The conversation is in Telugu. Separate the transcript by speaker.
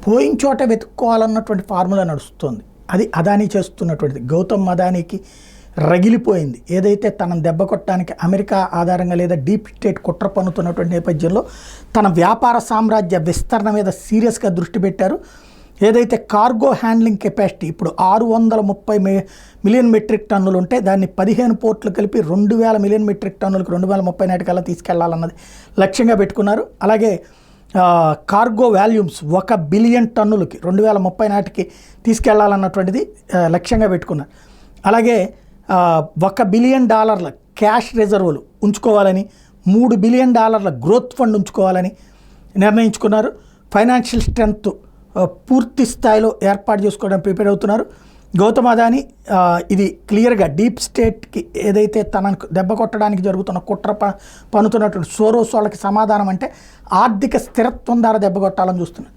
Speaker 1: పోయిన చోట వెతుక్కోవాలన్నటువంటి ఫార్ములా నడుస్తుంది. అది అదానీ చేస్తున్నటువంటిది. గౌతమ్ అదానీకి రగిలిపోయింది. ఏదైతే తనను దెబ్బ కొట్టడానికి అమెరికా ఆధారంగా లేదా డీప్ స్టేట్ కుట్ర పన్నుతున్నటువంటి నేపథ్యంలో తన వ్యాపార సామ్రాజ్య విస్తరణ మీద సీరియస్గా దృష్టి పెట్టారు. ఏదైతే కార్గో హ్యాండ్లింగ్ కెపాసిటీ ఇప్పుడు 630 మిలియన్ మెట్రిక్ టన్నులు ఉంటే దాన్ని 15 పోర్ట్లు కలిపి 2000 మిలియన్ మెట్రిక్ టన్నులకు 2030 నాటికల్లా తీసుకెళ్లాలన్నది లక్ష్యంగా పెట్టుకున్నారు. అలాగే కార్గో వాల్యూమ్స్ 1 బిలియన్ టన్నులకి 2030 నాటికి తీసుకెళ్లాలన్నటువంటిది లక్ష్యంగా పెట్టుకున్నారు. అలాగే $1 బిలియన్ క్యాష్ రిజర్వులు ఉంచుకోవాలని, $3 బిలియన్ గ్రోత్ ఫండ్ ఉంచుకోవాలని నిర్ణయించుకున్నారు. ఫైనాన్షియల్ స్ట్రెంగ్త్ పూర్తి స్థాయిలో ఏర్పాటు చేసుకోవడానికి ప్రిపేర్ అవుతున్నారు. గౌతమ్ అదానీ ఇది క్లియర్గా డీప్ స్టేట్కి ఏదైతే తనకు దెబ్బ కొట్టడానికి జరుగుతున్న కుట్ర పన్నుతున్నటువంటి సోరోస్ వాళ్ళకి సమాధానం అంటే ఆర్థిక స్థిరత్వం ద్వారా దెబ్బ కొట్టాలని చూస్తున్నారు.